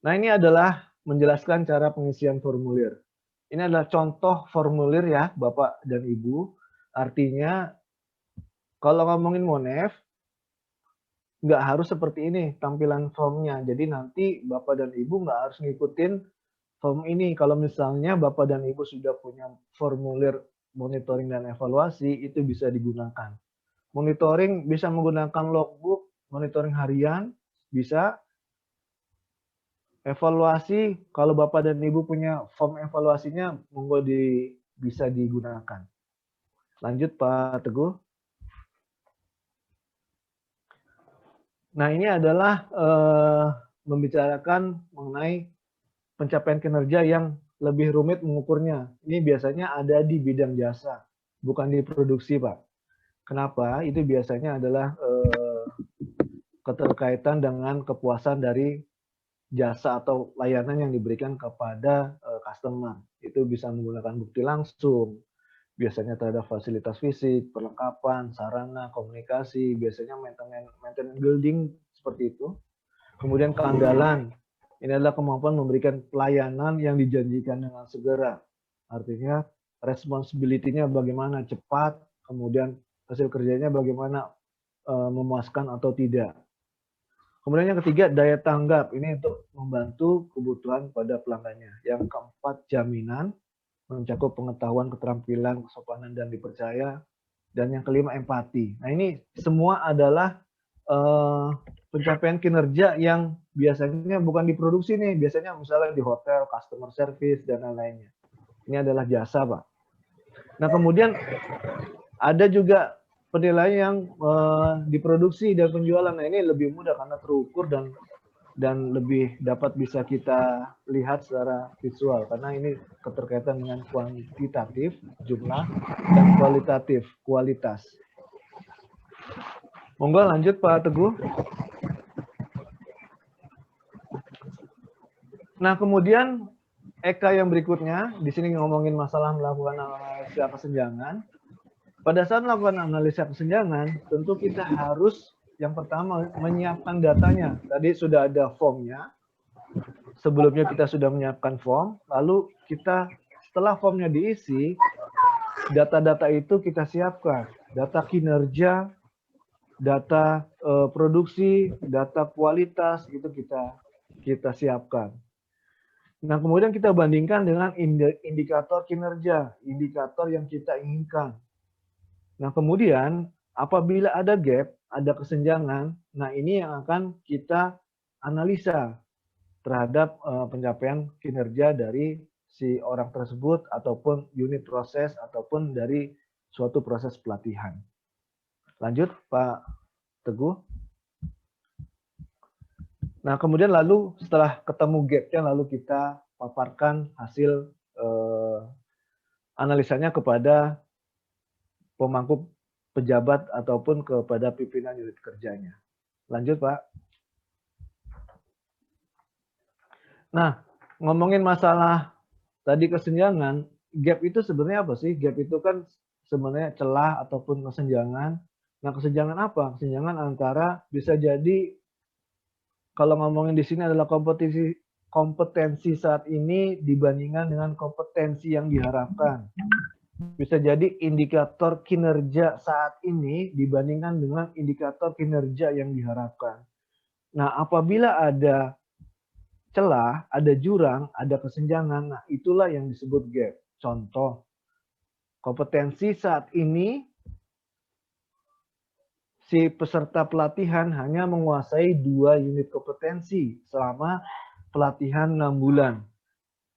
Nah, ini adalah menjelaskan cara pengisian formulir. Ini adalah contoh formulir ya, Bapak dan Ibu. Artinya kalau ngomongin Monef, nggak harus seperti ini tampilan formnya. Jadi nanti Bapak dan Ibu nggak harus ngikutin form ini. Kalau misalnya Bapak dan Ibu sudah punya formulir monitoring dan evaluasi, itu bisa digunakan. Monitoring bisa menggunakan logbook, monitoring harian, bisa. Evaluasi, kalau Bapak dan Ibu punya form evaluasinya, monggo bisa digunakan. Lanjut Pak Teguh. Nah, ini adalah membicarakan mengenai pencapaian kinerja yang lebih rumit mengukurnya. Ini biasanya ada di bidang jasa, bukan di produksi, Pak. Kenapa? Itu biasanya adalah keterkaitan dengan kepuasan dari jasa atau layanan yang diberikan kepada customer. Itu bisa menggunakan bukti langsung, biasanya terhadap fasilitas fisik, perlengkapan, sarana, komunikasi, biasanya maintenance building seperti itu. Kemudian keandalan, ini adalah kemampuan memberikan pelayanan yang dijanjikan dengan segera. Artinya responsibility-nya bagaimana cepat, kemudian hasil kerjanya bagaimana memuaskan atau tidak. Kemudian yang ketiga, daya tanggap. Ini untuk membantu kebutuhan pada pelanggannya. Yang keempat, jaminan, mencakup pengetahuan, keterampilan, kesopanan, dan dipercaya. Dan yang kelima, empati. Nah, ini semua adalah pencapaian kinerja yang biasanya bukan di produksi nih. Biasanya misalnya di hotel, customer service, dan lain-lainnya. Ini adalah jasa, Pak. Nah, kemudian ada juga penilaian yang diproduksi dan penjualan. Nah, ini lebih mudah karena terukur dan lebih dapat bisa kita lihat secara visual karena ini keterkaitan dengan kuantitatif jumlah dan kualitatif kualitas. Monggo lanjut Pak Teguh. Nah, kemudian Eka yang berikutnya di sini ngomongin masalah melakukan analisa kesenjangan. Pada saat melakukan analisa kesenjangan, tentu kita harus yang pertama menyiapkan datanya. Tadi sudah ada formnya. Sebelumnya kita sudah menyiapkan form, lalu kita setelah formnya diisi, data-data itu kita siapkan. Data kinerja, data produksi, data kualitas itu kita siapkan. Nah, kemudian kita bandingkan dengan indikator kinerja, indikator yang kita inginkan. Nah, kemudian apabila ada gap, ada kesenjangan, nah ini yang akan kita analisa terhadap pencapaian kinerja dari si orang tersebut ataupun unit proses ataupun dari suatu proses pelatihan. Lanjut Pak Teguh. Nah, kemudian lalu setelah ketemu gapnya lalu kita paparkan hasil analisanya kepada pemangku pejabat ataupun kepada pimpinan unit kerjanya. Lanjut, Pak. Nah, ngomongin masalah tadi kesenjangan, gap itu sebenarnya apa sih? Gap itu kan sebenarnya celah ataupun kesenjangan. Nah, kesenjangan apa? Kesenjangan antara bisa jadi kalau ngomongin di sini adalah kompetensi saat ini dibandingkan dengan kompetensi yang diharapkan. Bisa jadi indikator kinerja saat ini dibandingkan dengan indikator kinerja yang diharapkan. Nah, apabila ada celah, ada jurang, ada kesenjangan, nah itulah yang disebut gap. Contoh, kompetensi saat ini si peserta pelatihan hanya menguasai 2 unit kompetensi selama pelatihan 6 bulan.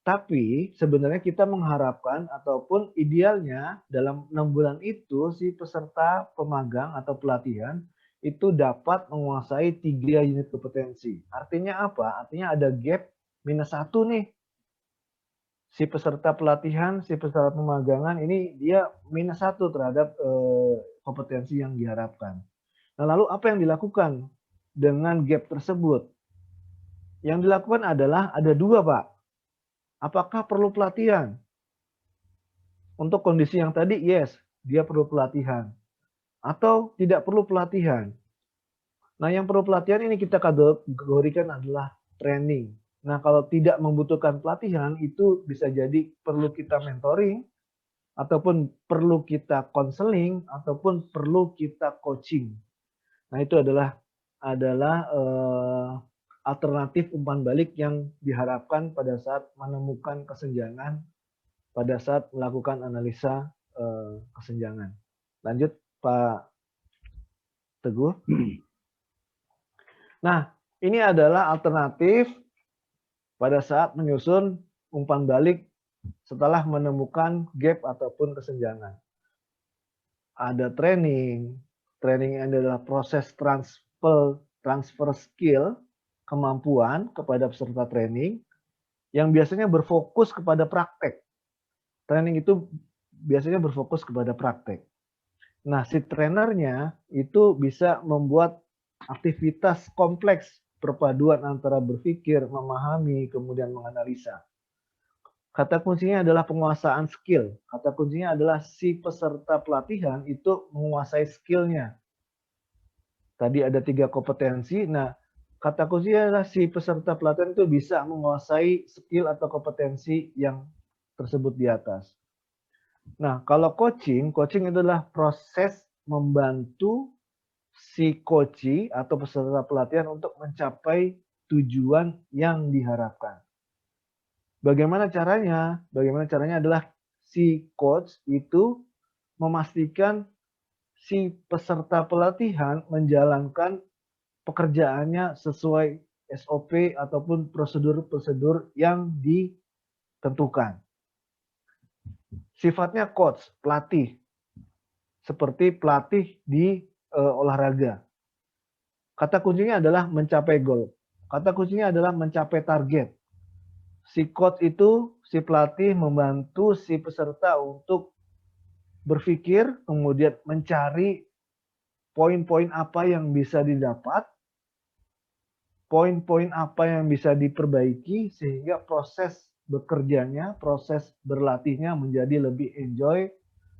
Tapi sebenarnya kita mengharapkan ataupun idealnya dalam 6 bulan itu si peserta pemagang atau pelatihan itu dapat menguasai 3 unit kompetensi. Artinya apa? Artinya ada gap -1 nih. Si peserta pelatihan, si peserta pemagangan ini dia -1 terhadap kompetensi yang diharapkan. Nah, lalu apa yang dilakukan dengan gap tersebut? Yang dilakukan adalah ada 2, Pak. Apakah perlu pelatihan? Untuk kondisi yang tadi, yes, dia perlu pelatihan. Atau tidak perlu pelatihan. Nah, yang perlu pelatihan ini kita kategorikan adalah training. Nah, kalau tidak membutuhkan pelatihan, itu bisa jadi perlu kita mentoring, ataupun perlu kita konseling, ataupun perlu kita coaching. Nah, itu adalah alternatif umpan balik yang diharapkan pada saat menemukan kesenjangan, pada saat melakukan analisa kesenjangan. Lanjut, Pak Teguh. Nah, ini adalah alternatif pada saat menyusun umpan balik setelah menemukan gap ataupun kesenjangan. Ada training adalah proses transfer skill, kemampuan kepada peserta training yang biasanya berfokus kepada praktek. Training itu biasanya berfokus kepada praktek. Nah, si trainernya itu bisa membuat aktivitas kompleks perpaduan antara berpikir, memahami, kemudian menganalisa. Kata kuncinya adalah penguasaan skill. Kata kuncinya adalah si peserta pelatihan itu menguasai skillnya. Tadi ada 3 kompetensi. Nah, kata kuncinya adalah si peserta pelatihan itu bisa menguasai skill atau kompetensi yang tersebut di atas. Nah, kalau coaching adalah proses membantu si coachee atau peserta pelatihan untuk mencapai tujuan yang diharapkan. Bagaimana caranya? Bagaimana caranya adalah si coach itu memastikan si peserta pelatihan menjalankan pekerjaannya sesuai SOP ataupun prosedur-prosedur yang ditentukan. Sifatnya coach, pelatih. Seperti pelatih di olahraga. Kata kuncinya adalah mencapai goal. Kata kuncinya adalah mencapai target. Si coach itu, si pelatih membantu si peserta untuk berpikir, kemudian mencari poin-poin apa yang bisa didapat, poin-poin apa yang bisa diperbaiki, sehingga proses bekerjanya, proses berlatihnya menjadi lebih enjoy,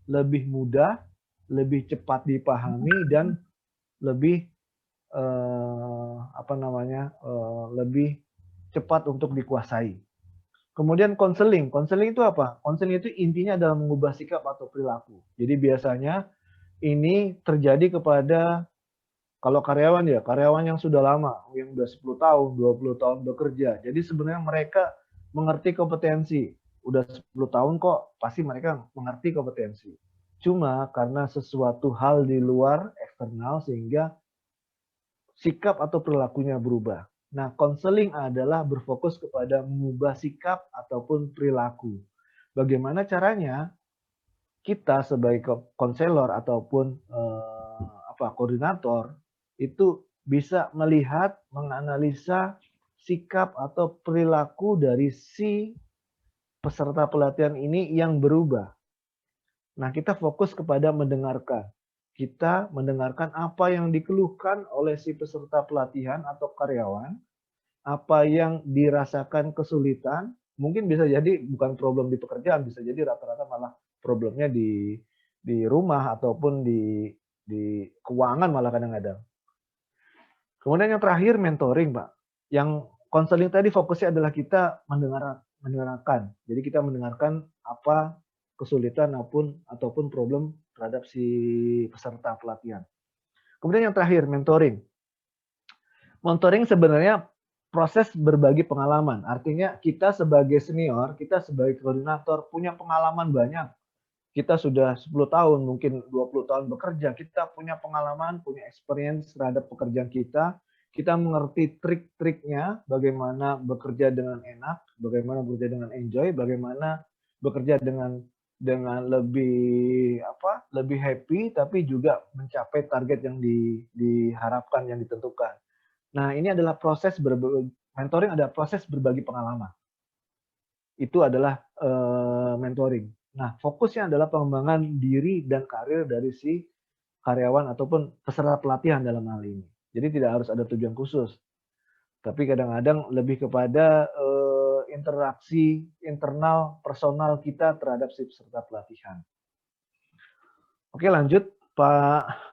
lebih mudah, lebih cepat dipahami, dan lebih lebih cepat untuk dikuasai. Kemudian konseling itu apa? Konseling itu intinya adalah mengubah sikap atau perilaku. Jadi biasanya ini terjadi kepada kalau karyawan yang sudah lama, yang sudah 10 tahun, 20 tahun bekerja. Jadi sebenarnya mereka mengerti kompetensi. Udah 10 tahun kok, pasti mereka mengerti kompetensi. Cuma karena sesuatu hal di luar eksternal sehingga sikap atau perilakunya berubah. Nah, konseling adalah berfokus kepada mengubah sikap ataupun perilaku. Bagaimana caranya kita sebagai konselor ataupun koordinator itu bisa melihat, menganalisa sikap atau perilaku dari si peserta pelatihan ini yang berubah. Nah, kita fokus kepada mendengarkan. Kita mendengarkan apa yang dikeluhkan oleh si peserta pelatihan atau karyawan, apa yang dirasakan kesulitan, mungkin bisa jadi bukan problem di pekerjaan, bisa jadi rata-rata malah problemnya di rumah ataupun di keuangan malah kadang-kadang. Kemudian yang terakhir mentoring, Pak. Yang konseling tadi fokusnya adalah kita mendengarkan. Jadi kita mendengarkan apa kesulitan ataupun problem terhadap si peserta pelatihan. Kemudian yang terakhir, mentoring. Mentoring sebenarnya proses berbagi pengalaman. Artinya kita sebagai senior, kita sebagai koordinator punya pengalaman banyak. Kita sudah 10 tahun, mungkin 20 tahun bekerja. Kita punya pengalaman, punya experience terhadap pekerjaan kita. Kita mengerti trik-triknya, bagaimana bekerja dengan enak, bagaimana bekerja dengan enjoy, bagaimana bekerja dengan lebih happy, tapi juga mencapai target yang diharapkan, yang ditentukan. Nah, ini adalah mentoring adalah proses berbagi pengalaman. Itu adalah mentoring. Nah, fokusnya adalah pengembangan diri dan karir dari si karyawan ataupun peserta pelatihan dalam hal ini. Jadi tidak harus ada tujuan khusus. Tapi kadang-kadang lebih kepada interaksi internal personal kita terhadap si peserta pelatihan. Oke, lanjut Pak